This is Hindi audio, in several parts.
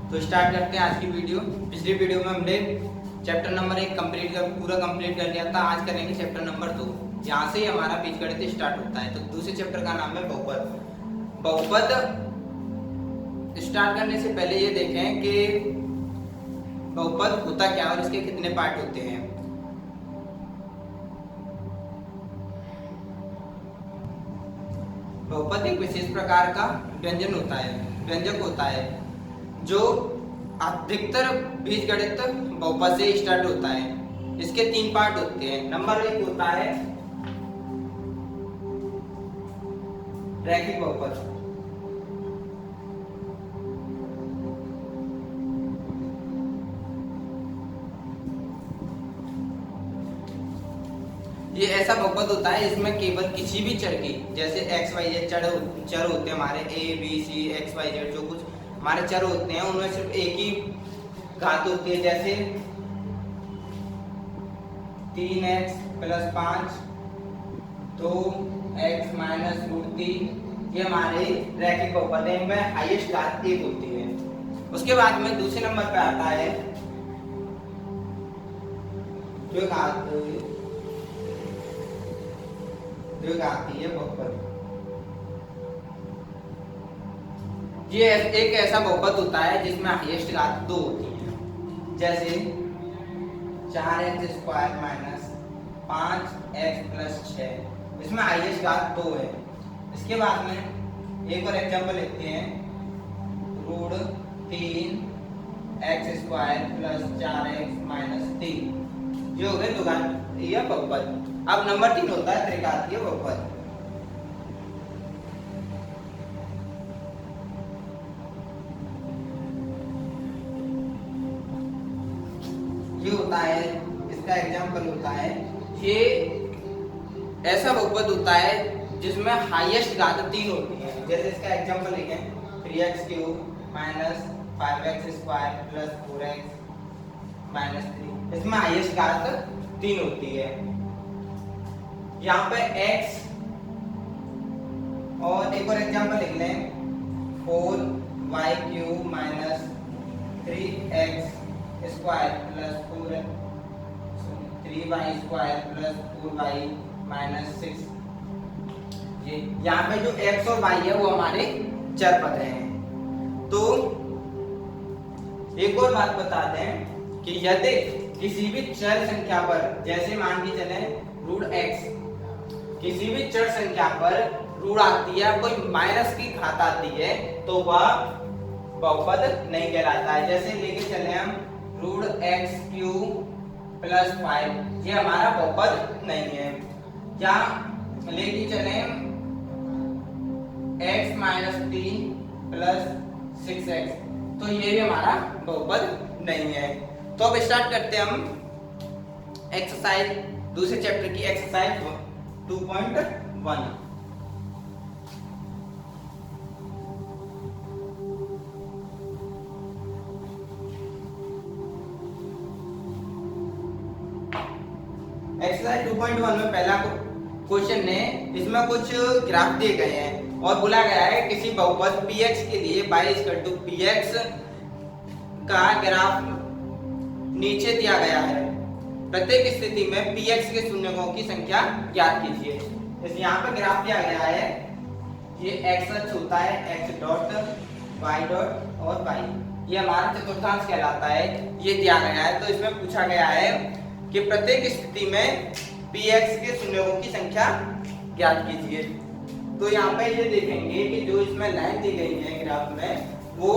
तो स्टार्ट करते हैं आज की वीडियो। पिछली वीडियो में हमने चैप्टर नंबर 1 पूरा कंप्लीट कर लिया था। आज करेंगे चैप्टर नंबर 2। यहाँ से ही हमारा बीजगणित स्टार्ट होता है। तो दूसरे चैप्टर का नाम है बहुपद। बहुपद स्टार्ट करने से पहले ये देखें कि बहुपद होता क्या और इसके कितने पार्ट होते हैं। बहुपद एक विशेष प्रकार का व्यंजक होता है जो अधिकतर बीजगणित बहुपद से स्टार्ट होता है। इसके 3 पार्ट होते हैं। नंबर 1 होता है रैखिक बहुपद। ये ऐसा बहुपद होता है इसमें केवल किसी भी चर की, जैसे एक्स वाई जेड चर होते हैं हमारे A B C X Y Z, जो कुछ हमारे चर होते हैं उनमें सिर्फ एक ही घात होती है। जैसे 3x + 5 2x - √3, ये हमारे रैखिक बहुपद है। इनमें हाईएस्ट घात 1 होती है। उसके बाद में दूसरे नंबर पे आता है द्विघाती बहुपद। ये एक ऐसा बहुपद होता है जिसमें हाईएस्ट घात 2 होती है। जैसे 4x² - 5x + 6, इसमें हाईएस्ट घात 2 है। इसके बाद में एक और एग्जांपल लेते हैं, √3x² + 4x - 3, जो हो गए द्विघातीय बहुपद। अब नंबर 3 होता है त्रिघातीय बहुपद। ये होता है, इसका एग्जांपल होता है, ये ऐसा बहुपद होता है जिसमें हाईएस्ट घात 3 होती है। जैसे इसका एग्जांपल लिखें, 3x³ - 5x² + 4x - 3, इसमें हाईएस्ट घात 3 होती है। यहाँ पे x और एक और एग्जांपल लिख लें, 4y³ - 3x² + 3y² + 4y - 6। ये यहाँ पे जो x और y है वो हमारे चर पद हैं। तो एक और बात बताते हैं कि यदि किसी भी चर संख्या पर, जैसे मान के चले √x, किसी भी चर संख्या पर ऋण आती है, कोई माइनस की घात आती है, तो वह बहुपद नहीं कहलाता है। जैसे लेके चले हम √x³ + 5, ये हमारा बहुपद नहीं है। या लेके चले x - 3 + 6x, तो ये भी हमारा बहुपद नहीं है। तो अब स्टार्ट करते हैं हम एक्सरसाइज, दूसरे चैप्टर की एक्सरसाइज 2.1। एक्सरसाइज 2.1 में पहला क्वेश्चन है, इसमें कुछ ग्राफ दिए गए हैं और बोला गया है किसी बहुपद px के लिए y = px का ग्राफ नीचे दिया गया है। प्रत्येक स्थिति में px के शून्यकों की संख्या ज्ञात कीजिए। इस यहाँ पे ग्राफ दिया गया है, ये x अक्ष होता है, x डॉट y डॉट और y, ये हमारा चतुर्थांश कहलाता है। ये दिया गया है। तो इसमें पूछा गया है कि प्रत्येक स्थिति में px के शून्यकों की संख्या ज्ञात कीजिए। तो यहाँ पे ये देखेंगे कि जो इसमें लाइन दी गई है ग्राफ में, वो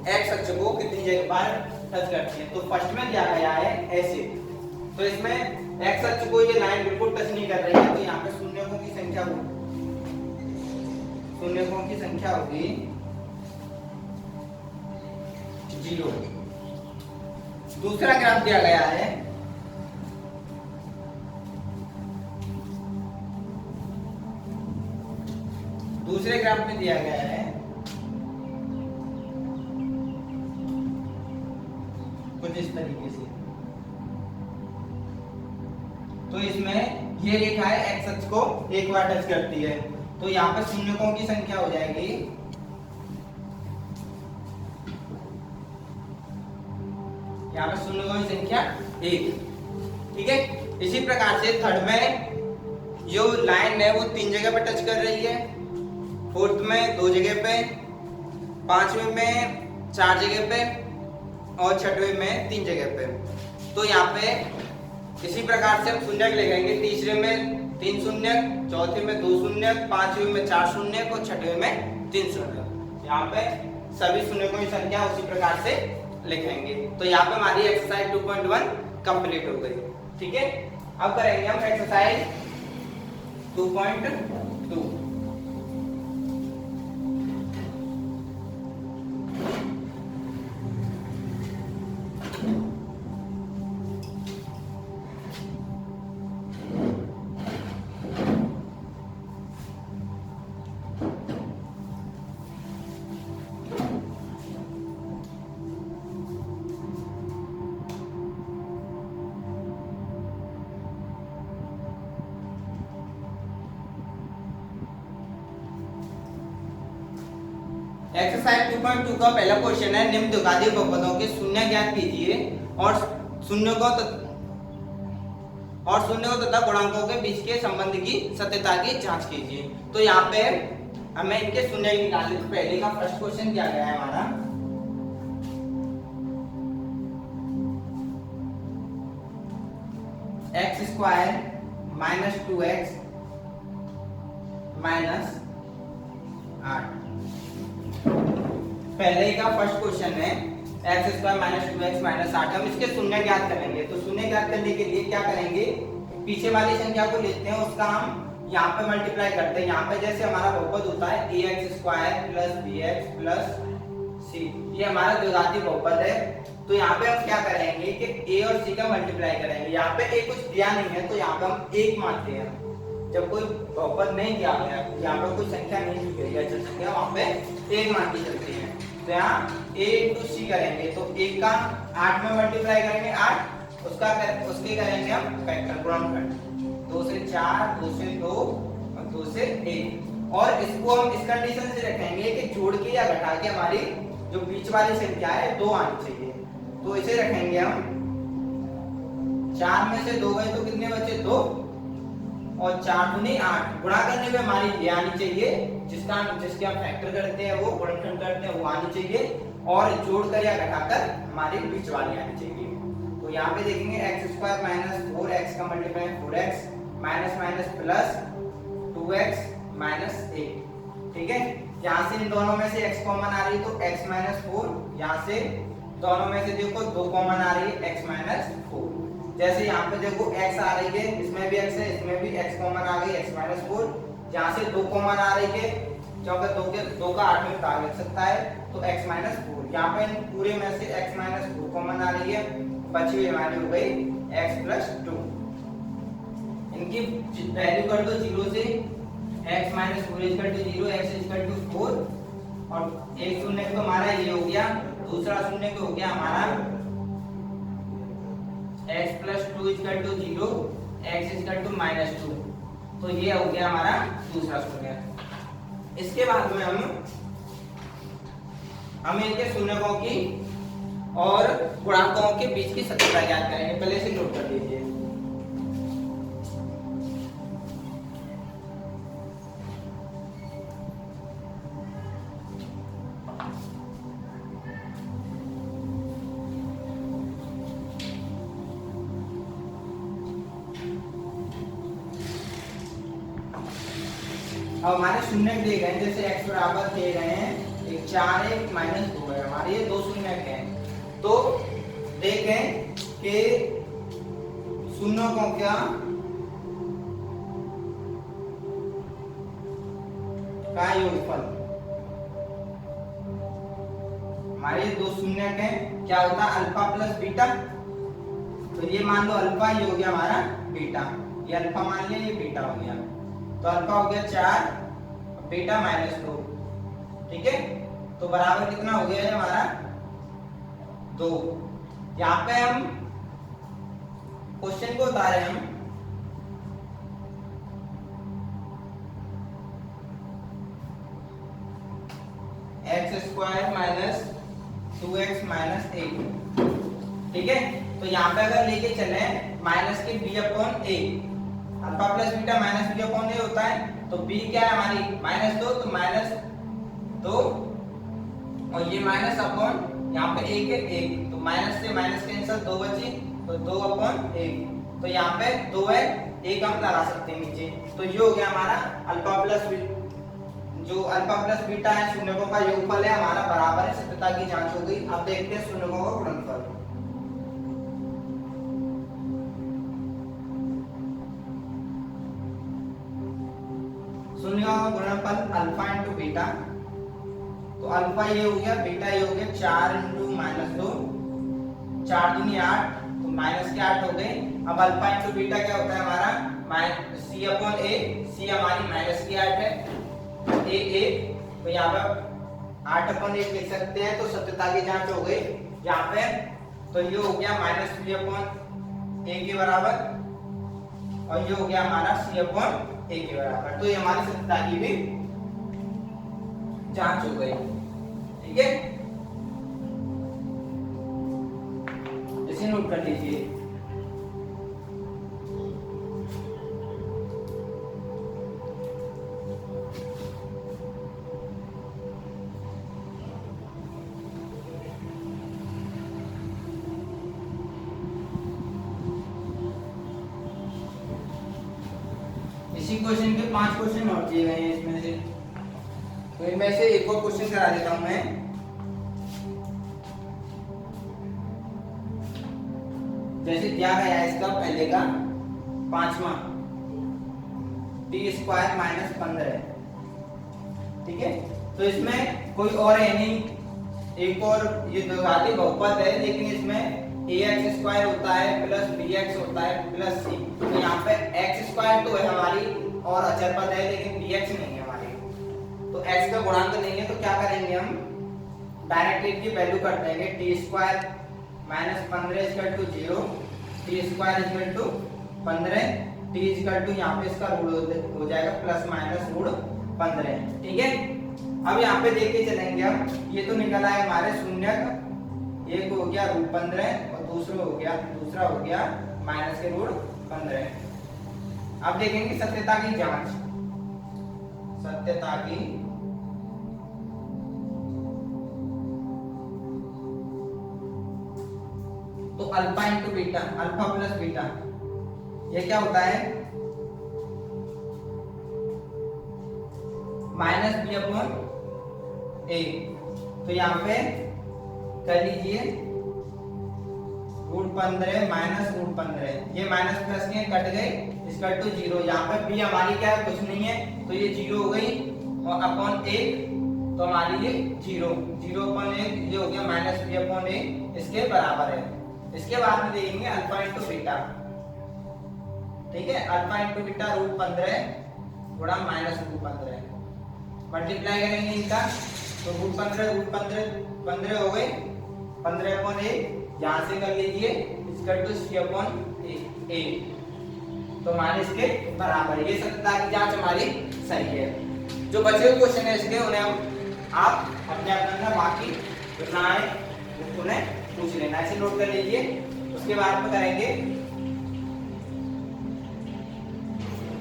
x अक्ष को कितनी जगह पर टच करती है। तो फर्स्ट में दिया गया है ऐसे, तो इसमें x अक्ष को ये लाइन बिल्कुल टच नहीं कर रही है। तो यहाँ पे शून्यकों की संख्या होगी 0। दूसरा ग्राफ दिया गया है, दूसरे ग्राफ में दिया गया है कुछ इस तरीके से। तो इसमें ये रेखा है x अक्ष को एक बार टच करती है, तो यहाँ पर शून्यकों की संख्या हो जाएगी यहाँ पे शून्य की संख्या 1। ठीक है, इसी प्रकार से थर्ड में जो लाइन है वो 3 जगह पे टच कर रही है, फोर्थ में 2 जगह पे, पांचवें में 4 जगह पे और छठवें में 3 जगह पे। तो यहाँ पे इसी प्रकार से हम शून्य लिखेंगे, तीसरे में 3 शून्य, चौथे में 2 शून्य, पांचवें में 4 शून्य और छठवें में 3 शून्य। यहाँ पे सभी शून्यों की संख्या उसी प्रकार से लिखेंगे। तो यहाँ पे हमारी एक्सरसाइज 2.1 कंप्लीट हो गई। ठीक है, अब करेंगे हम एक्सरसाइज 2.2। एक्सरसाइज 2.2 का पहला क्वेश्चन है, निम्न द्विघाती बहुपदों के शून्य ज्ञात कीजिए और शून्य को तथा गुणांकों के बीच के संबंध की सत्यता की जांच कीजिए। तो यहाँ पे हमें इनके शून्य निकालने। तो पहले का फर्स्ट क्वेश्चन क्या गया है हमारा, x square minus 2x minus 8। पहले का फर्स्ट क्वेश्चन है x square minus 2x minus 8। हम इसके शून्य ज्ञात करेंगे। तो शून्य ज्ञात करने के लिए क्या करेंगे, पीछे वाली संख्या को लेते हैं, उसका हम यहाँ पे मल्टीप्लाई करते हैं। यहाँ पे जैसे हमारा बहुपद होता है ax square plus bx plus c, ये हमारा द्विघाती बहुपद है। तो यहाँ पे हम क्या करेंगे कि a और c का मल्टीप्लाई करेंगे। यहाँ पे a कुछ दिया नहीं है तो यहाँ पे हम 1 मानते हैं। जब कोई बहुपद नहीं दिया गया, यहाँ पे कोई संख्या नहीं दी गई है, अचल संख्या, वहाँ पे 1 मान के चलते हैं। तो यहाँ a इंटू सी करेंगे तो 1 का 8 में मल्टीप्लाई करेंगे 8, उसके करेंगे हम फैक्टर गुणनखंड, 2 से 4, 2 से 2 और 2 से 1। और इसको हम इस कंडीशन से रखेंगे कि जोड़ के या घटा के हमारी जो बीच वाली संख्या है 2 आनी चाहिए। तो इसे रखेंगे हम, 4 में से 2 गए तो कितने बचे, 2, और 4 दूनी 8। गुणा करने में हमारी ये आनी चाहिए, जिसके हम फैक्टर करते हैं वो गुणनखंड करते हैं वो आनी चाहिए, और जोड़कर या घटाकर हमारी बीच वाली आनी चाहिए। तो यहाँ पे देखेंगे एक्स स्क्वायर माइनस 4x का multiply 4x minus minus plus 2x minus 1। ठीक है, यहाँ से इन दोनों में से x कॉमन आ रही है तो x माइनस 4, यहाँ से दोनों में से देखो 2 कॉमन आ रही है x माइनस 4। जैसे यहाँ पे देखो x आ रही है, इसमें भी x है, इसमें भी x कॉमन आ गई x माइनस 4। यहाँ से 2 कॉमन आ रही है, क्योंकि 2 का 8 में भाग लग सकता है तो x माइनस 4। यहाँ पे पूरे में से x माइनस 4 कॉमन आ रही है, बची हुई हमारी हो गई x प्लस 2। इनकी वैल्यू कर दो 0 से, x minus 4 equal to 0, x equal to 4, और एक शून्य तो हमारा ये हो गया, दूसरा शून्य हो गया हमारा x plus 2 equal to 0, x equal to minus 2। तो ये हो गया हमारा दूसरा शून्य। इसके बाद में हम इनके शून्यकों की और गुणांकों के बीच की सत्यता ज्ञात करेंगे। पहले से नोट कर लीजिए। अब हमारे शून्य दिए गए, जैसे x बराबर दिए गए हैं, एक 4 है, एक माइनस 2 है, हमारे ये 2 शून्य हैं। तो देखें कि शून्यों का योगफल, हमारे 2 शून्य हैं, क्या होता है अल्फा प्लस बीटा। तो ये मान लो अल्फा, ये हो गया हमारा बीटा, ये अल्फा मान लिया, ये बीटा हो गया। तो अल्फा हो गया 4, बीटा माइनस 2। ठीक है, तो बराबर कितना हो गया है हमारा 2। यहाँ पे हम क्वेश्चन को बता रहे हैं, हम x square minus 2x minus 8। ठीक है। तो यहाँ पे अगर लेके चले माइनस के B upon A, alpha plus beta minus B upon A होता है, तो बी क्या है हमारी -2, तो -2 और ये माइनस अपॉन यहाँ पे एक है 1, तो माइनस से माइनस कैंसिल 2 बची, तो 2 अपॉन 1, तो यहाँ पे 2 है, 1 हम लगा सकते हैं नीचे। तो ये हो गया हमारा अल्फा प्लस जो अल्फा प्लस बीटा है शून्यकों का योगफल है हमारा बराबर है, सत्यता की जांच हो गई। अब देखते हैं शून्यकों का गुणनफल। शून्यकों का गुणनफल अल्फा इंटू बीटा, तो अल्फा ये हो गया, बीटा ये हो गया 4 इंटू -2, 4 दूनी 8, तो माइनस के 8 हो गए। अब अल्फा इंटू बीटा क्या होता है हमारा सी अपॉन ए, सी हमारी माइनस की 8 है, ए, तो यहाँ पर 8 अपॉन 1 लिख सकते हैं, तो सत्यता की जांच हो गई यहाँ पे। तो ये हो गया -3 अपॉन ए के बराबर, और ये हो गया हमारा सी अपॉन ए के बराबर, तो ये हमारी सत्यता की भी जांच हो गई। ठीक है, इसे नोट कर लीजिए। इसी क्वेश्चन के 5 क्वेश्चन और दिए गए हैं इसमें से, तो इनमें से एक और क्वेश्चन करा देता हूं मैं। जैसे दिया गया है इसका पहले का 5वां t² - 15, ठीक है। तो इसमें कोई और है नहीं, एक और ये द्विघाती बहुपद है, लेकिन इसमें ax² होता है प्लस bx होता है प्लस c, तो यहाँ पे x² तो है हमारी और अचर पद है, लेकिन bx नहीं है हमारी, तो x का गुणांक नहीं है, तो क्या करेंगे हम डायरेक्ट इसकी वैल्यू कर देंगे, t² - 15 = 0, t² = 15, t यहाँ पे इसका रूट हो जाएगा ±√15, ठीक है। अब यहाँ पे देख के चलेंगे हम, ये तो निकला है हमारे शून्यक, एक हो गया √15 और दूसरा हो गया -√15। अब देखेंगे सत्यता की जांच, सत्यता की तो alpha into beta, alpha plus beta, ये क्या होता है -b अपॉन a, तो यहाँ पे कर लीजिए √15 -√15, ये माइनस प्लस के कट गए, इसका टू 0, यहाँ पे b हमारी क्या है कुछ नहीं है, तो ये 0 हो गई, और अपॉन 1, तो हमारी ये 0 अपॉन 1, ये हो गया -b अपॉन a, इसके बराबर है। इसके बाद में देखेंगे अल्फा इंटू बीटा, ठीक है, अल्फा इंटू बीटा √15 गुणा -√15, मल्टीप्लाई करेंगे इनका, तो √15 हो गए, 15 अपॉन 1 यहाँ से कर लीजिए, इसका टू c अपॉन a, तो हमारे इसके बराबर, ये सत्यता की जांच हमारी सही है। जो बचे हुए क्वेश्चन है इसके उन्हें आप अपने आप करना, बाकी जो ना आए उन्हें पूछ लेना, ऐसे नोट कर लीजिए। उसके बाद में करेंगे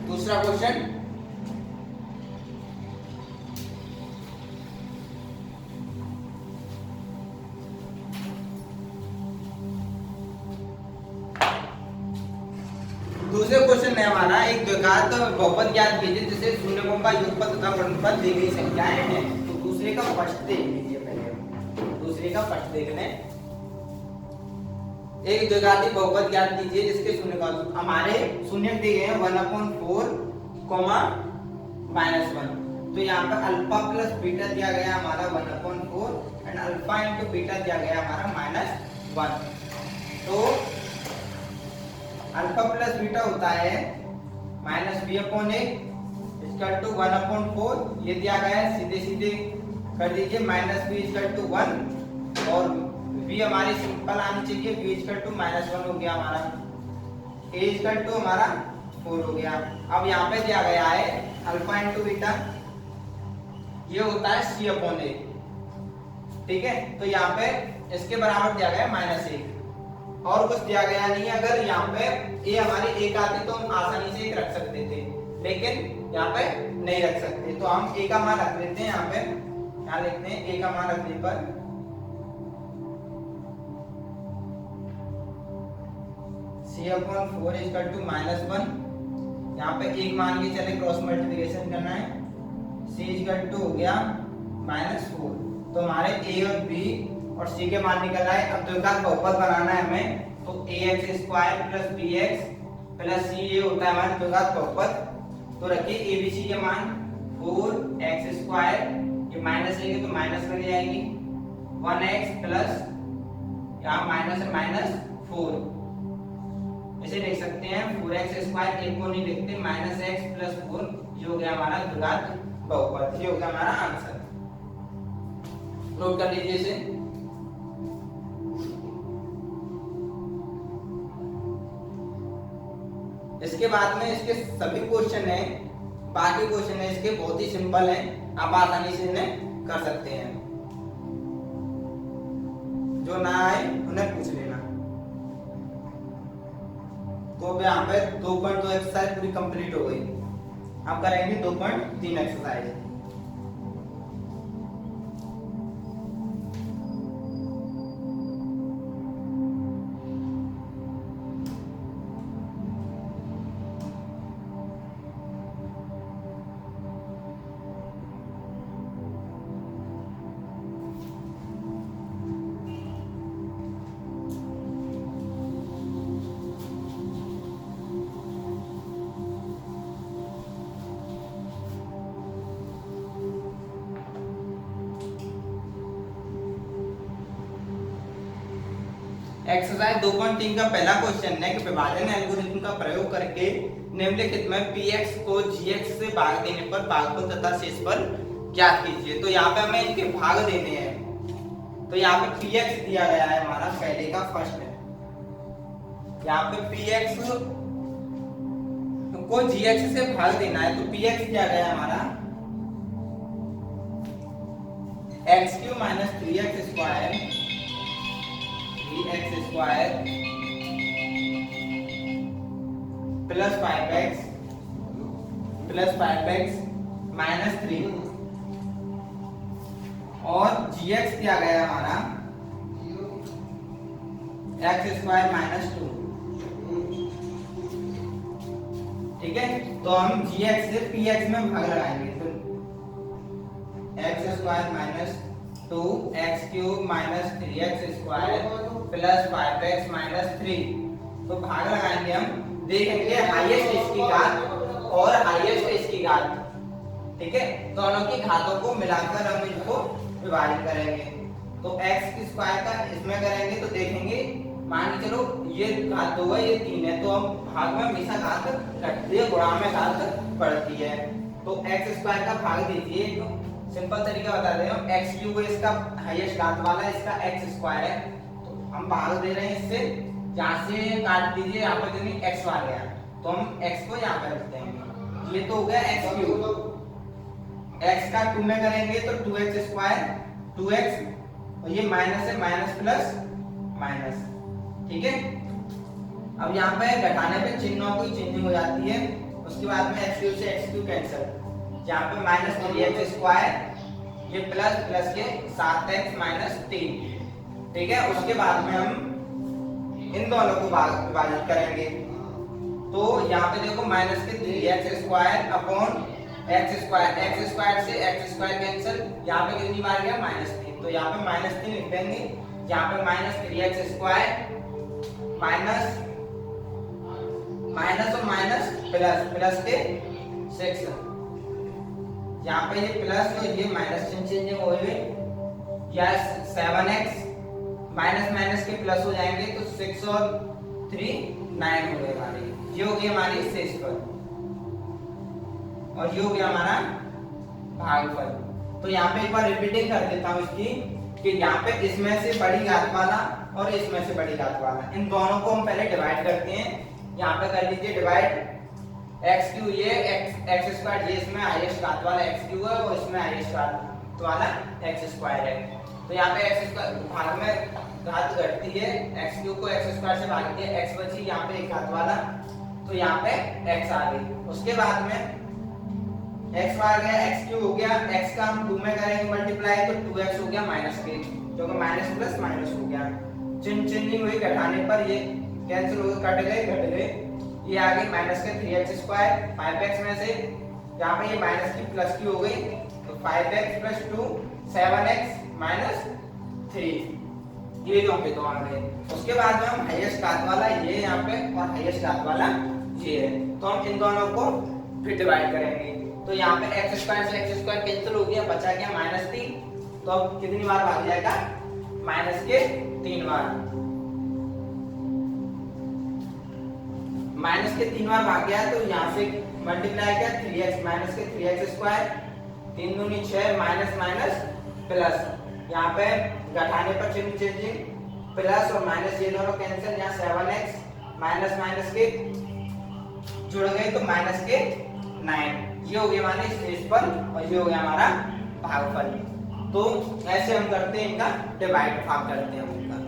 दूसरा क्वेश्चन। दूसरे क्वेश्चन में हमारा एक द्विघात बहुपद ज्ञात कीजिए जिसे शून्यकों का योगफल तथा गुणनफल दी गई संख्याएं हैं। तो दूसरे का फर्स्ट देख लीजिए, पहले दूसरे का फर्स्ट देख लें। एक द्विघाती बहुपद ज्ञात कीजिए जिसके शून्यक हमारे शून्यक दिए गए हैं 1/4, -1, तो यहाँ पर अल्फा प्लस बीटा दिया गया हमारा 1/4 एंड अल्फा इंटू बीटा दिया गया हमारा -1। तो अल्फा प्लस बीटा होता है -b upon a equal to 1/4, ये दिया गया है, सीधे सीधे कर दीजिए, -b इक्वल टू 1 और b हमारी सिंपल आनी चाहिए, b इक्वल टू -1 हो गया हमारा, a इक्वल टू हमारा 4 हो गया। अब यहाँ पे दिया गया है अल्फा इंटू बीटा, ये होता है c अपॉन a, ठीक है, तो यहाँ पे इसके बराबर दिया गया है -1, और कुछ दिया गया नहीं है। अगर यहाँ पे ये हमारी एक आती तो हम आसानी से एक रख सकते थे, लेकिन यहाँ पे नहीं रख सकते, तो हम ए का मान रख लेते हैं। यहाँ पे यहाँ लिखते हैं ए का मान रखने पर c/4 इक्वल टू -1। यहाँ पे एक मान के चले क्रॉस मल्टीप्लिकेशन करना है, c इक्वल टू हो गया -4। तो हमारे a और b और c के मान निकल आए। अब द्विघात बहुपद बनाना है हमें, तो ax² plus bx plus c ये होता है हमारा द्विघात बहुपद। तो रखिए abc के मान 4x², ये माइनस लेंगे तो माइनस में जाएगी, 1x प्लस यहाँ माइनस है -4, इसे लिख सकते हैं 4x², एक को नहीं लिखते, -x प्लस 4, ये हो गया हमारा द्विघात बहुपद, ये हो गया हमारा आंसर। नोट कर लीजिए इसे। इसके बाद में इसके सभी क्वेश्चन है, बाकी क्वेश्चन है इसके बहुत ही सिंपल है, आप आसानी से इन्हें कर सकते हैं। जो ना आए उन्हें पूछ लेना। तो अब यहाँ पे 2.2 एक्सरसाइज पूरी कंप्लीट हो गई। अब करेंगे 2.3 एक्सरसाइज। एक्सरसाइज 2.3 का पहला क्वेश्चन है कि विभाजन एल्गोरिथम का प्रयोग करके निम्नलिखित में px को gx से भाग देने पर भागफल तथा शेषफल ज्ञात कीजिए। तो यहाँ पे हमें इनके भाग देने हैं। तो यहाँ पे px दिया गया है हमारा पहले का फर्स्ट है। यहाँ पे px को gx से भाग देना है, तो px दिया गया है हमारा x³ - 3x² 3x² plus 5x minus 3, और gx दिया गया हमारा x² - 2। ठीक है, तो हम gx से px में भाग लगाएंगे, तो x² - 2 x³ - 3x² plus 5x - 3। तो भाग लगाएंगे हम, देखेंगे हाईएस्ट इसकी घात और हाईएस्ट इसकी घात। ठीक है, दोनों की घातों को मिलाकर हम इनको विभाजित करेंगे। तो x² का इसमें करेंगे तो देखेंगे, मान के चलो ये घात 2 है, ये 3 है, तो हम भाग में हमेशा घात घटती है, गुणा में घात बढ़ती है। तो x² का भाग दीजिए। सिंपल तरीका बता रहे हो, x³ इसका हाईएस्ट घात वाला है, इसका x² है, तो हम भाग दे रहे हैं इससे, यहाँ से काट दीजिए, यहाँ पर देंगे x आ गया, तो हम x को यहाँ पर रख देंगे। ये तो हो गया x³, x का 2 में करेंगे तो 2x², 2x, और ये माइनस है, माइनस प्लस माइनस। ठीक है, अब यहाँ पे घटाने पे चिन्हों की चेंजिंग हो जाती है। उसके बाद में x³ से x³ कैंसिल, यहाँ पे -3x², ये प्लस प्लस के 7x - 3। ठीक है, उसके बाद में हम इन दोनों को विभाजित करेंगे। तो यहाँ पे देखो माइनस के 3x² अपॉन x² से x² कैंसिल, यहाँ पे कितनी बार गया -3, तो यहाँ पे -3 लिख देंगे। यहाँ पे -3x² माइनस और माइनस प्लस के 6, यहाँ पे ये प्लस और ये माइनस चेंजिंग हो गए, या 7x माइनस के प्लस हो जाएंगे, तो 6 और 3 9 हो गए हमारे, ये हो गई हमारी शेषफल, और ये हो गया हमारा भागफल। तो यहाँ पे एक बार रिपीटिंग कर देता हूँ इसकी, कि यहाँ पे इसमें से बड़ी घात वाला और इसमें से बड़ी घात वाला, इन दोनों को हम पहले डिवाइड करते हैं। यहाँ पे कर लीजिए डिवाइड, x³ ये x² ये इसमें हाईएस्ट घात वाला x³ है, और इसमें हाईएस्ट घात वाला x² है। तो यहाँ पे x² भाग में घात घटती है, एक्स क्यूब को एक्स स्क्वायर से भाग दिया, एक्स बची यहाँ पे एक घात वाला, तो यहाँ पे एक्स आ गई। उसके बाद में एक्स बार गया, एक्स क्यूब हो गया, एक्स का हम 2 में करेंगे मल्टीप्लाई तो 2x हो गया माइनस के, जो कि माइनस प्लस माइनस हो गया। चेंजिंग हुई, घटाने पर ये कैंसिल हो गए, कट गए, घट गए, ये आ गई माइनस के 3x स्क्वायर 5x में से, यहाँ पे ये माइनस की प्लस की हो गई, तो 5x प्लस 2 7x माइनस 3, ये जो पे तो आ गए। उसके बाद में हम हाईएस्ट घात वाला ये यहाँ पे और हाईएस्ट घात वाला ये है, तो हम इन दोनों को फिर डिवाइड करेंगे। तो यहाँ पे एक्स स्क्वायर से एक्स स्क्वायर कैंसिल हो गया, बचा क्या माइनस 3, तो अब कितनी बार भाग जाएगा माइनस के 3 बार, माइनस के 3 बार भाग गया, तो यहाँ से मल्टीप्लाई किया 3x माइनस के 3x स्क्वायर 3 दूनी 6 माइनस माइनस प्लस, यहाँ पे घटाने पर चिन्ह चेंजिंग, प्लस और माइनस ये दोनों कैंसिल, यहाँ 7x माइनस माइनस के जुड़ गए तो माइनस के 9, ये हो गया हमारे शेषफल और ये हो गया हमारा भागफल। तो ऐसे हम करते हैं इनका डिवाइड, भाग करते हैं इनका।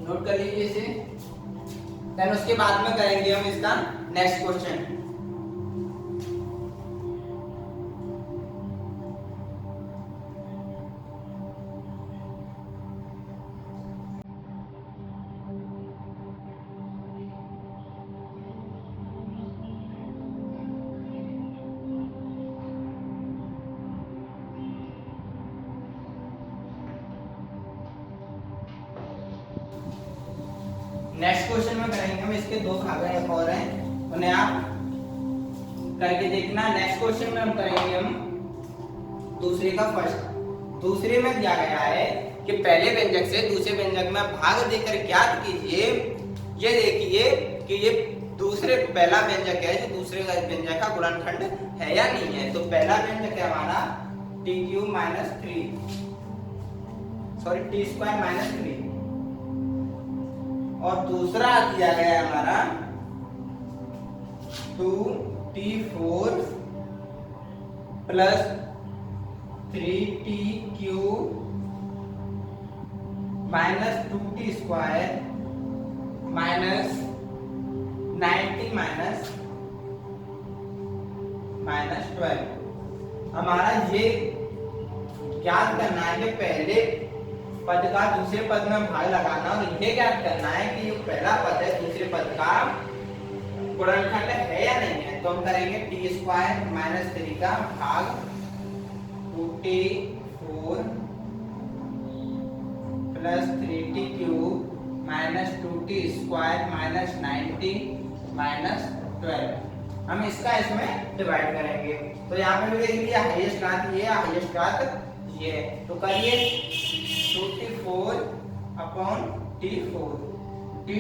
नोट कर लीजिए इसे, देन उसके बाद में करेंगे हम इसका नेक्स्ट क्वेश्चन। नेक्स्ट क्वेश्चन में करेंगे हम, इसके दो भाग हैं और हैं, उन्हें आप करके देखना। नेक्स्ट क्वेश्चन में हम करेंगे हम दूसरे का फर्स्ट। दूसरे में दिया गया है कि पहले व्यंजक से दूसरे व्यंजक में भाग देकर ज्ञात कीजिए। ये देखिए कि ये दूसरे पहला व्यंजक है जो दूसरे व्यंजक का गुणनखंड है या नहीं है। तो पहला व्यंजक है हमारा t³ minus 3, sorry t² minus 3, और दूसरा दिया गया है हमारा 2t4 plus 3t³ minus 2t² minus 90 minus 12। हमारा ये ज्ञात करना है कि पहले पद का दूसरे पद में भाग लगाना, और ये ज्ञात करना है कि ये पहला पद है दूसरे पद का गुणनखंड है या नहीं है। तो हम करेंगे t² माइनस 3 का भाग 2t4 plus 3t³ minus 2t² minus 90 minus 12। हम इसका इसमें डिवाइड करेंगे। तो यहाँ पे भी देख लिया हाईएस्ट घात ये, हाईएस्ट घात ये, तो करिए 2t4 अपॉन t4 t²,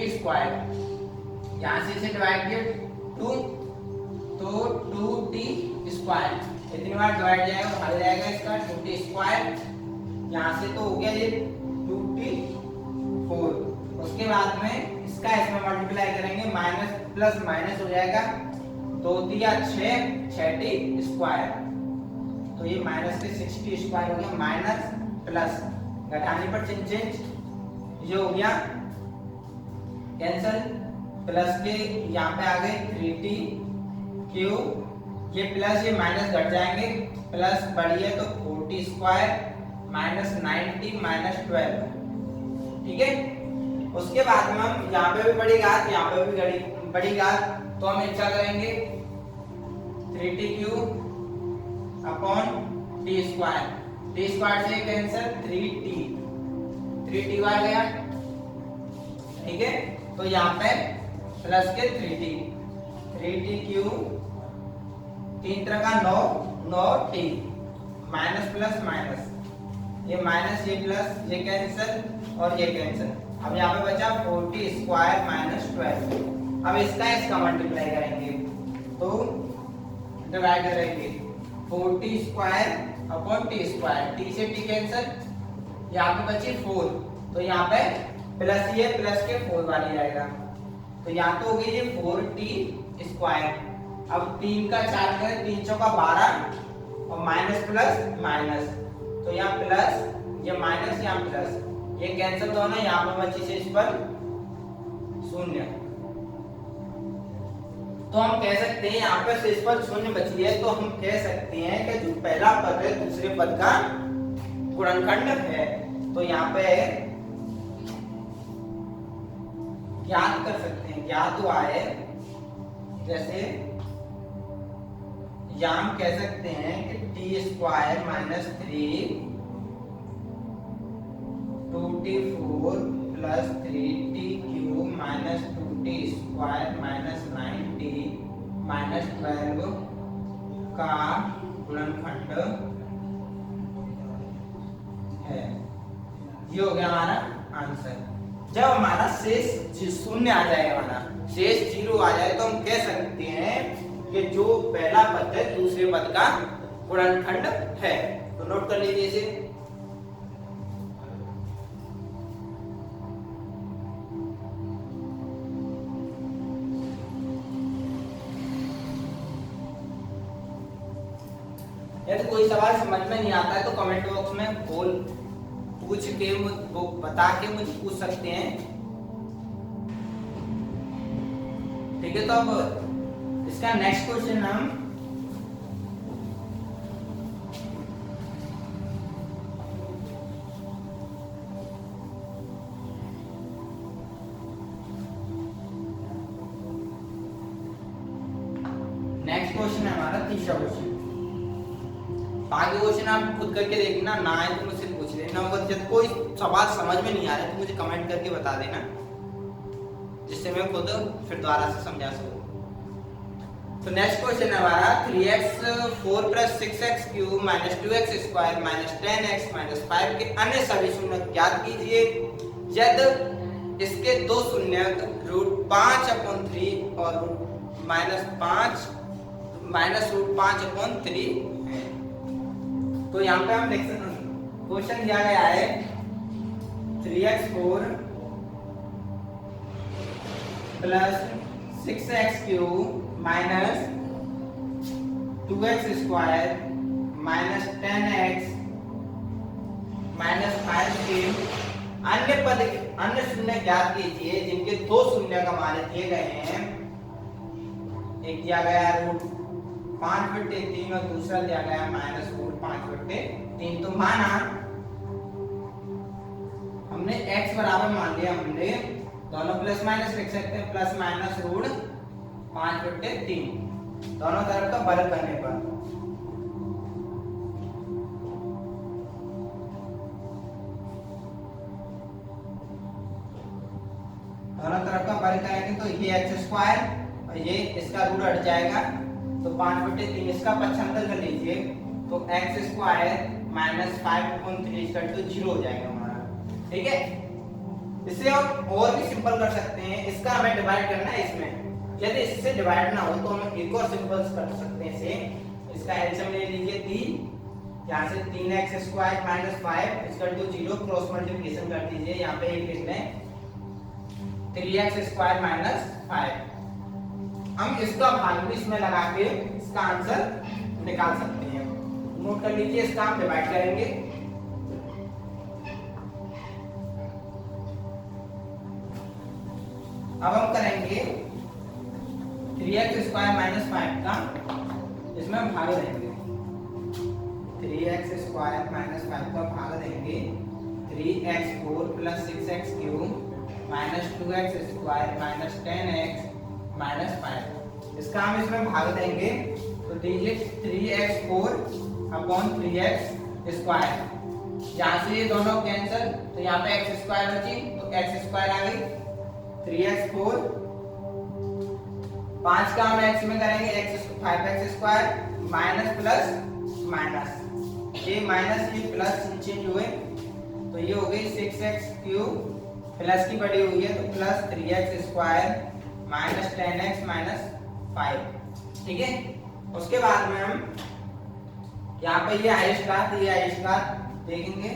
यहाँ से इसे डिवाइड किया 2, तो 2t², इतनी बार डिवाइड जाएगा तो हल जाएगा इसका 2t², यहाँ से तो हो गया ये 2t4। उसके बाद में इसका इसमें मल्टीप्लाई करेंगे, माइनस प्लस माइनस हो जाएगा, 2 तिया 6t², तो ये माइनस के 6t² हो गया, माइनस प्लस घटाने पर चिन्ह चेंज, ये हो गया कैंसल, प्लस के यहाँ पे आ गए 3t³, ये प्लस ये माइनस घट जाएंगे, प्लस बढ़िया तो 4t² माइनस 90 माइनस 12, ठीक है। उसके बाद में हम यहाँ पे भी बड़ी घात, यहाँ पे भी बड़ी घात, तो हम क्या करेंगे 3t³ अपॉन t² से कैंसिल 3t बार गया, ठीक है। तो यहाँ पे प्लस के 3t³ 3 का 9 9t माइनस प्लस माइनस, ये माइनस ये प्लस ये कैंसिल और ये कैंसिल। अब यहाँ पे बचा 4t² माइनस 12। अब इसका मल्टीप्लाई करेंगे तो डिवाइड करेंगे 4t² अपॉन t², t से t कैंसिल, यहाँ पे बची 4, तो यहाँ पे प्लस ये प्लस के 4 वाली आएगा, तो यहाँ तो हो गई ये 4t²। अब 3 का 4 करें, 3 चौका 12 और माइनस प्लस माइनस, तो यहाँ प्लस, ये माइनस, यहाँ प्लस, ये कैंसिल दोनों, यहाँ पर बची शेष पर 0। तो हम कह सकते हैं यहाँ पर शेष पर 0 बची है, तो हम कह सकते हैं कि जो पहला पद है दूसरे पद का गुणनखंड है। तो यहाँ पे ज्ञात कर सकते हैं, ज्ञात हुआ है, जैसे यहाँ हम कह सकते हैं कि t² minus 3 2t4 plus 3t³ minus 2t² minus 9t minus 12 का गुणनखंड है। ये हो गया हमारा आंसर। जब हमारा शेष 0 आ जाएगा, हमारा शेष 0 आ जाए, तो हम कह सकते हैं कि जो पहला पद है दूसरे पद का गुणनखंड है। तो नोट कर लीजिए इसे। यदि कोई सवाल समझ में नहीं आता है तो कमेंट बॉक्स में पूछ के वो बता के मुझे पूछ सकते हैं, ठीक है। तो अब इसका नेक्स्ट क्वेश्चन हम नेक्स्ट क्वेश्चन है हमारा तीसरा क्वेश्चन। बाकी क्वेश्चन आप खुद करके देखना, ना आए तो मुझसे पूछ लेना, अगर जब कोई सवाल समझ में नहीं आ रहा है तो मुझे कमेंट करके बता देना, जिससे मैं खुद फिर दोबारा से समझा सकूं। तो नेक्स्ट क्वेश्चन है हमारा 3x4 plus 6x³ minus 2x² minus 10x minus 5 के अन्य सभी शून्य ज्ञात कीजिए यदि इसके दो शून्य √5/3 और -√5/3 है। तो यहाँ पे हम देख सकते हैं क्वेश्चन दिया गया है 3x4 plus 6x³ minus 2x² minus 10x minus 5 के अन्य शून्य ज्ञात कीजिए जिनके दो शून्य का मान दिए गए हैं। एक दिया गया है √5/3 और दूसरा दिया गया है -√5/3। तो माना हमने x बराबर मान लिया, हमने दोनों प्लस माइनस लिख सकते हैं, प्लस माइनस √5/3 दोनों तरफ का वर्ग करने पर। दोनों तरफ का वर्ग करेंगे तो ये x² और ये इसका रूट हट जाएगा, तो 5/3 इसका पक्षांतर कर लीजिए, तो x² माइनस 5/3 0 हो जाएगा हमारा, ठीक है। इसे और भी सिंपल कर सकते हैं, इसका हमें डिवाइड करना है इसमें, यदि इससे डिवाइड ना हो तो हम एक और सिंपल कर सकते हैं इसे। इसका एलसीएम ले लीजिए 3, यहाँ से 3x² माइनस 5 0 क्रॉस मल्टीप्लिकेशन कर दीजिए, यहाँ पे एक लिख लें 3x² माइनस 5। हम इसका भाग भी इसमें लगा के इसका आंसर निकाल सकते हैं। नोट कर लीजिए, इसका हम डिवाइड करेंगे, अब हम करेंगे 3x² माइनस 5 का इसमें भाग देंगे, 3x² माइनस 5 का भाग देंगे 3x4 plus 6x³ minus 2x² minus 10x minus 5। इसका हम इसमें भाग देंगे, तो दीजिए 3x4/3x²। यहाँ से ये दोनों कैंसिल, तो यहाँ पे x² बची, तो x² आ गई। 3x4 5 का हम x में करेंगे 5x² माइनस प्लस माइनस, ये माइनस ये प्लस चेंज हुए, तो ये हो गई 6x³ प्लस की बड़ी हुई है, तो plus 3x² minus 10x minus 5, ठीक है। उसके बाद में हम यहाँ पे ये i देखेंगे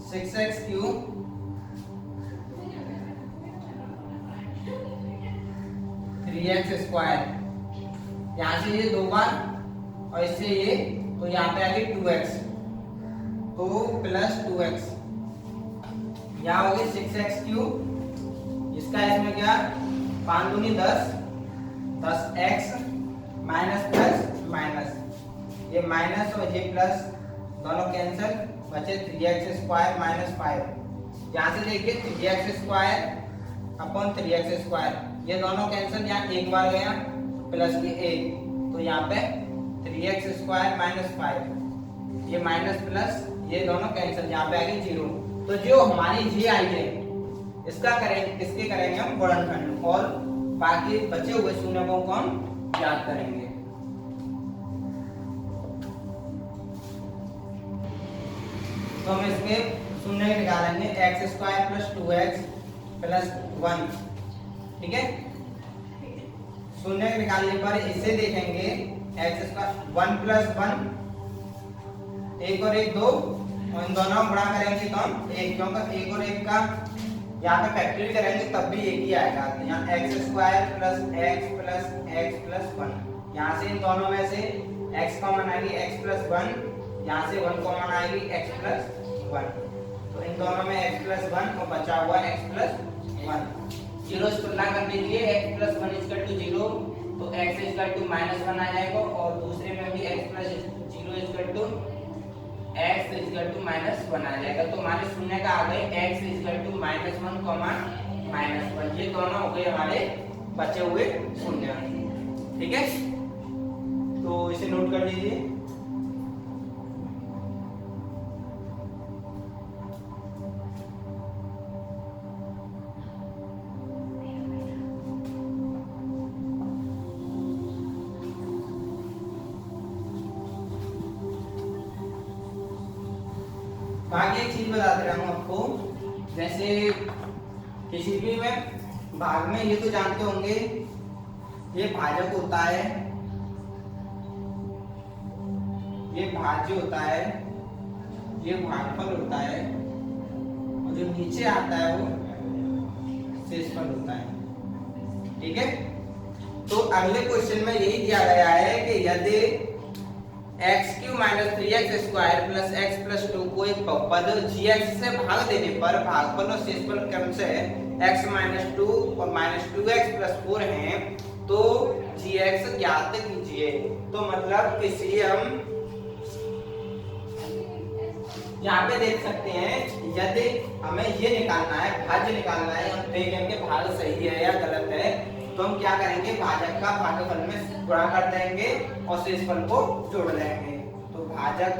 6x³ 3x², यहाँ से ये 2 बार और इससे ये, तो यहाँ पे आ गई 2x, तो प्लस 2x, यहाँ हो गई 6x3, इसका इसमें क्या 5 दूनी 10, 10x माइनस प्लस माइनस, ये माइनस और ये प्लस दोनों कैंसिल, बचे 3x² माइनस 5, यहाँ से देखिए 3x² अपॉन 3x², ये दोनों कैंसिल, यहाँ एक बार गया प्लस ये 1, तो यहाँ पे 3x² माइनस 5, ये माइनस प्लस ये दोनों कैंसिल, यहाँ पे आ गई 0। तो जो हमारी जी आई है इसका करेंगे, इसके करेंगे हम गुणनखंड और बाकी बचे हुए शून्यों को हम याद करेंगे। तो हम इसके शून्य निकालेंगे x² प्लस 2x प्लस 1, ठीक है। शून्य निकालने पर इसे देखेंगे x² 1 प्लस 1, 1 और 1 2, और इन दोनों गुणा करेंगे तो हम 1, क्योंकि 1 और 1 का यहाँ पे फैक्टरी करेंगे तब भी एक ही आएगा, तो यहाँ x² प्लस x प्लस 1, यहाँ से इन दोनों में से x कॉमन आएगी x प्लस 1, यहाँ से 1 कॉमन आएगी x प्लस 1, तो इन दोनों में x प्लस 1 और बचा हुआ x प्लस 1, 0 से तुलना कर लीजिए, x प्लस 1 इक्वल टू 0, तो x इक्वल टू माइनस 1 आ जाएगा, और दूसरे में भी x plus 0 equal to x equal to minus 1 आ जाएगा, तो हमारे शून्य का आ गए x equal to minus 1 comma minus 1, ये दोनों हो गए हमारे बचे हुए शून्य, ठीक है। तो इसे नोट कर लीजिए। आगे एक चीज बताते रहूं आपको, जैसे किसी भी में भाग में ये तो जानते होंगे, ये भाजक होता है, ये भाज्य होता है, ये भागफल होता है, और जो नीचे आता है वो शेषफल होता है, ठीक है। तो अगले क्वेश्चन में यही दिया गया है कि यदि x³ minus 3x² plus x plus 2 को एक बहुपद gx से भाग देने पर भागफल और शेषफल क्रम से x माइनस 2 और माइनस 2x प्लस 4 हैं, तो gx ज्ञात कीजिए। तो मतलब किसी हम यहाँ पे देख सकते हैं, यदि हमें ये निकालना है, भाज्य निकालना है, हम देखेंगे भाग सही है या गलत है, तो हम क्या करेंगे, भाजक का भागफल में गुणा कर देंगे और शेषफल को जोड़ लेंगे, तो भाजक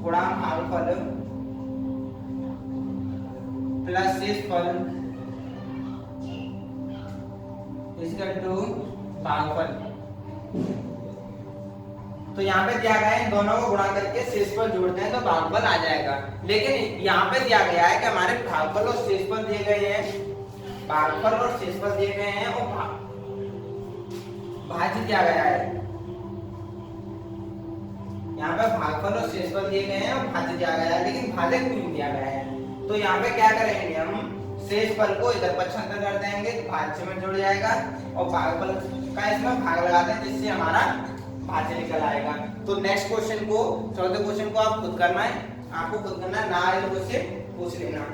गुणा भागफल प्लस शेषफल इक्वल टू भागफल। तो यहाँ पे दिया गया है, दोनों को गुणा करके शेषफल जोड़ते हैं तो भागफल आ जाएगा, लेकिन यहाँ पे दिया गया है कि हमारे भागफल और शेषफल दिए गए हैं, भागफल और शेषफल दिए गए हैं और भाज्य दिया गया है, यहाँ पे भागफल और शेषफल दिए गए हैं और भाज्य दिया गया है, लेकिन भाजक नहीं दिया गया है। तो यहाँ पे क्या करेंगे, हम शेषफल को इधर पक्षांतर कर देंगे, भाज्य में जुड़ जाएगा, और भागफल का इसमें भाग लगाते हैं जिससे हमारा भाज्य निकल आएगा। तो नेक्स्ट क्वेश्चन को, चौथे क्वेश्चन को आप खुद करना है, आपको खुद करना है, ना आए तो मुझसे पूछ लेना।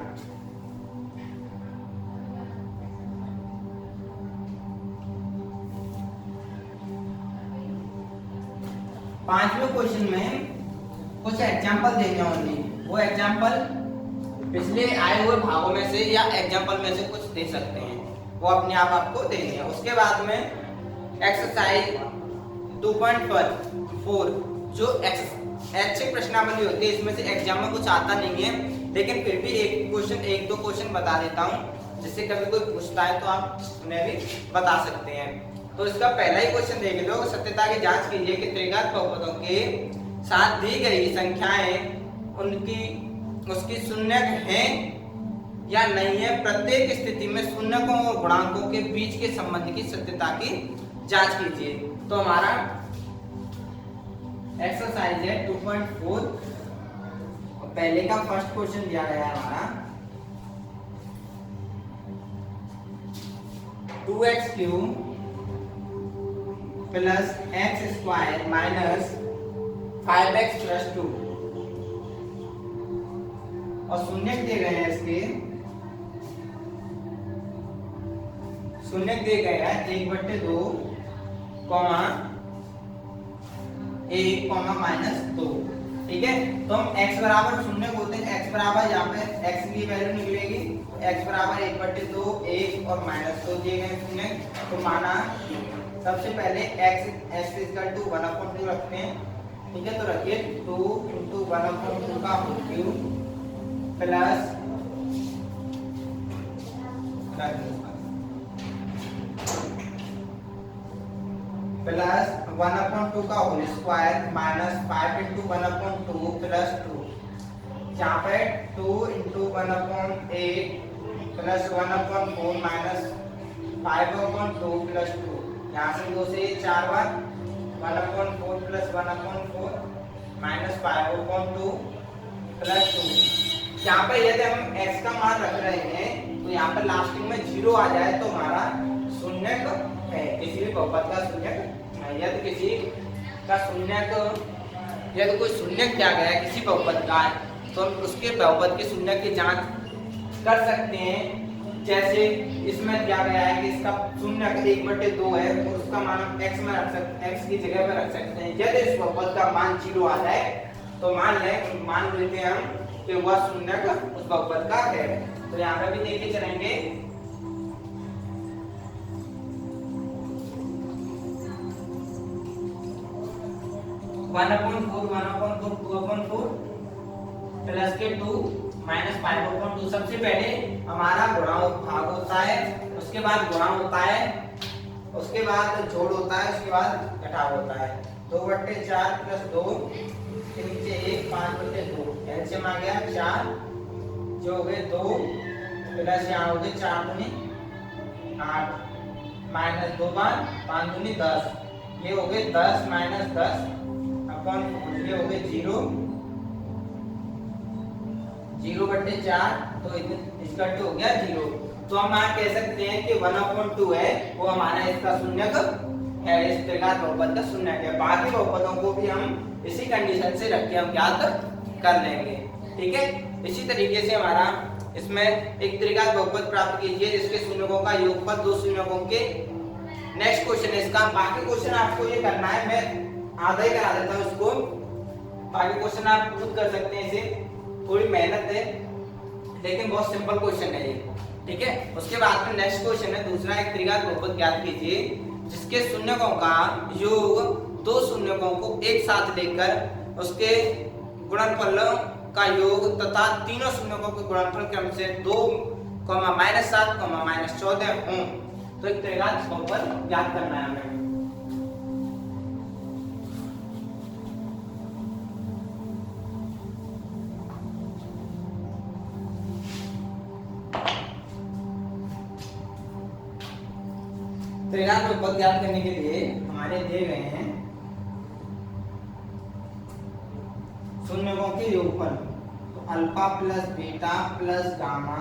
पांचवें क्वेश्चन में कुछ एग्जांपल देखे होंगे, वो एग्जांपल पिछले आए हुए भागों में से या एग्जांपल में से कुछ दे सकते हैं, वो अपने आप आपको देंगे। उसके बाद में एक्सरसाइज 2.4 जो ऐच्छिक प्रश्नावली होती है, इसमें से एग्जाम में कुछ आता नहीं है, लेकिन फिर भी एक दो क्वेश्चन बता देता हूँ, जिससे कभी कोई पूछता है तो आप उन्हें भी बता सकते हैं। तो इसका पहला ही क्वेश्चन देख लो, सत्यता की जांच कीजिए कि त्रिघात बहुपदों के साथ दी गई संख्याएं उसकी शून्यक हैं या नहीं है, प्रत्येक स्थिति में शून्यकों और गुणांकों के बीच के संबंध की सत्यता की जांच कीजिए। तो हमारा एक्सरसाइज है 2.4, पहले का फर्स्ट क्वेश्चन दिया गया है हमारा 2x³ plus x square minus 5x plus 2 और शून्य दे गए हैं इसके, शून्य दे गए हैं 1/2 कॉमा 1 कॉमा माइनस 2। ठीक है, तो हम x बराबर शून्य बोलते हैं, x बराबर यहाँ पे x की वैल्यू निकलेगी, x बराबर 1/2 1 और माइनस 2 दिए गए शून्य। तो माना सबसे पहले x इक्वल टू 1/2 रखते हैं। ठीक है, तो रखिए 2 × 1/2 का होल क्यूब प्लस प्लस 1/2 का होल स्क्वायर माइनस 5 × 1/2 प्लस 2, यहाँ पे 2 × 1/8 प्लस 1/4 माइनस 5/2 प्लस 2, यहाँ से 2 से 4 बार 1/4 प्लस 1/4 माइनस 5/2 प्लस 2। यहाँ पे यदि हम x का मान रख रहे हैं तो यहाँ पे लास्टिंग में 0 आ जाए तो हमारा शून्यक है, किसी भी बहुपद का शून्यक। यदि किसी का शून्यक, यदि कोई शून्यक दिया गया है किसी बहुपद का, तो हम उसके बहुपद के शून्यक की जांच कर सकते हैं। जैसे इसमें दिया गया है कि इसका शून्यक 1/2 है और उसका मान हम x में रख सकते हैं, x की जगह में रख सकते हैं। यदि इस बहुपद का मान 0 आ जाए तो मान लेते हैं हम कि वह शून्यक उस बहुपद का है। तो यहाँ पे भी देखिए चलेंगे, वन अपॉन फोर 2/4 प्लस के 2 माइनस 5/2। सबसे पहले हमारा गुणा भाग होता है, उसके बाद गुणा होता है, उसके बाद जोड़ होता है, उसके बाद घटाव होता है। 2/4 प्लस 2 के नीचे 1 5/2 एलसीएम आ गया 4, जो हो गए 2 प्लस यहाँ हो गए 4 दूनी 8 माइनस 2 बार 5 दूनी 10, ये हो गए 10 माइनस 10 अपॉन 4, ये हो गए 0/4, तो इसका टू हो गया 0। तो हम यहाँ कह सकते हैं कि 1/2 है वो हमारा इसका शून्यक है, इस त्रिघात बहुपद का शून्यक है। बाकी बहुपदों को भी हम इसी कंडीशन से रख के हम ज्ञात कर लेंगे। ठीक है, इसी तरीके से हमारा इसमें एक त्रिघात बहुपद प्राप्त कीजिए जिसके शून्यकों का योगफल 2 शून्यकों के। नेक्स्ट क्वेश्चन है इसका, बाकी क्वेश्चन आपको ये करना है, मैं आधा ही करा देता हूँ उसको, बाकी क्वेश्चन आप खुद कर सकते हैं। इसे थोड़ी मेहनत है लेकिन बहुत सिंपल क्वेश्चन है ये। ठीक है, उसके बाद में नेक्स्ट क्वेश्चन है दूसरा, एक त्रिघात बहुपद ज्ञात कीजिए जिसके शून्यकों का योग 2 शून्यकों को एक साथ लेकर उसके गुणनफलों का योग तथा तीनों शून्यकों के गुणनफल क्रम से 2, -7, -14 हों। तो एक त्रिघात बहुपद ज्ञात करना है हमें। त्रिघात बहुपद ज्ञात करने के लिए हमारे दिए गए हैं शून्यकों के योगफल, तो alpha plus beta plus gamma,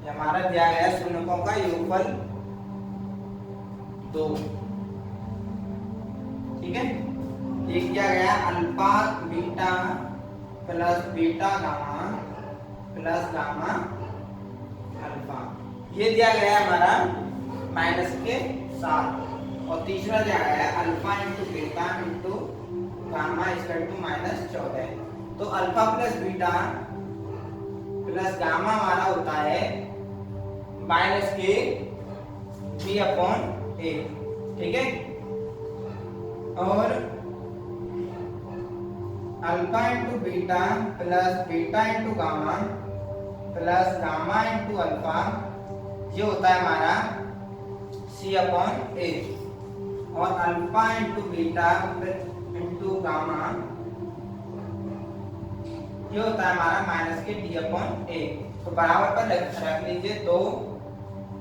ये हमारा दिया गया शून्यकों का योगफल 2। ठीक है, एक दिया गया alpha beta plus beta gamma plus gamma alpha, ये दिया गया हमारा माइनस के 7, और तीसरा दिया गया है alpha into beta into gamma equal to -14। तो alpha plus beta plus gamma हमारा होता है माइनस के b/8। ठीक है, और alpha into beta plus beta into gamma plus gamma into alpha, ये होता है हमारा c/8, और alpha into beta into gamma ये होता है हमारा माइनस के d/8। तो बराबर पर रख लीजिए 2,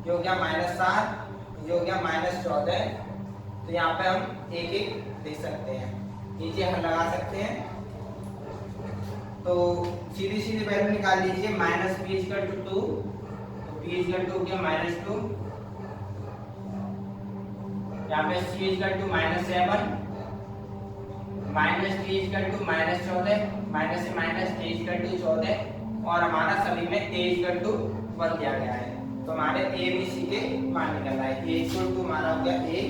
ये हो गया -7, ये हो गया -14। तो यहाँ पे हम एक एक दे सकते हैं, नीचे हम लगा सकते हैं। तो सीधी सीधी वैल्यू निकाल लीजिए, -b = 2, तो b = हो गया -2, यहाँ पे c equal to -7 minus t equal to -14 minus से माइनस t इक्वल टू 14 और हमारा सभी में a इक्वल टू 1 दिया गया है। तो हमारे a b c के मान निकल रहा है। a इक्वल टू हमारा हो गया a,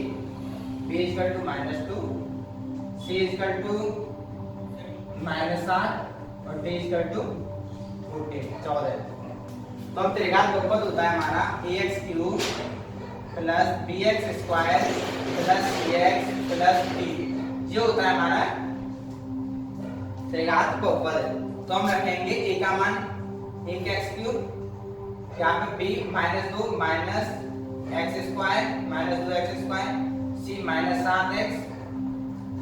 b equal to -2, c equal to -7 और d इक्वल टू 14। तो अब त्रिघात बहुपद होता है हमारा ax³ plus bx² plus cx plus d, ये होता है हमारा त्रिघात बहुपद। तो हम रखेंगे a का मान 1x³, यहाँ पे b -2 minus x² minus 2x², c -7x,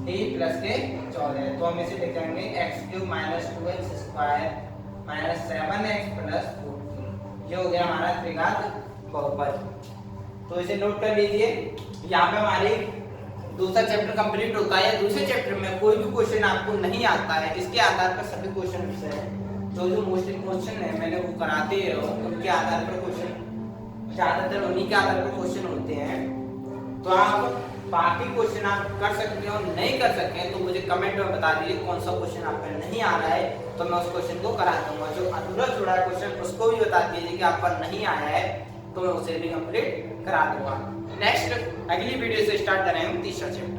d plus के 14। तो हम इसे लिखेंगे x³ minus 2x² minus 7x plus 14, ये हो गया हमारा त्रिघात बहुपद। तो इसे नोट कर लीजिए। यहाँ पे हमारी दूसरा चैप्टर कंप्लीट होता है। दूसरे चैप्टर में कोई भी क्वेश्चन आपको नहीं आता है, इसके आधार पर सभी क्वेश्चन है जो मोस्टली क्वेश्चन है मैंने वो कराते ही रहो, उनके आधार पर क्वेश्चन ज्यादातर उन्हीं के आधार पर क्वेश्चन होते हैं। तो आप बाकी क्वेश्चन आप कर सकते हो, नहीं कर सकते हैं तो मुझे कमेंट में बता दीजिए कौन सा क्वेश्चन आपका नहीं आ रहा है, तो मैं उस क्वेश्चन को करा दूंगा। जो अधूरा छोड़ा है क्वेश्चन उसको भी बता दीजिए कि आपका नहीं आया है, तो मैं उसे भी कंप्लीट करा दूंगा। नेक्स्ट अगली वीडियो से स्टार्ट करेंगे तीसरा चैप्टर।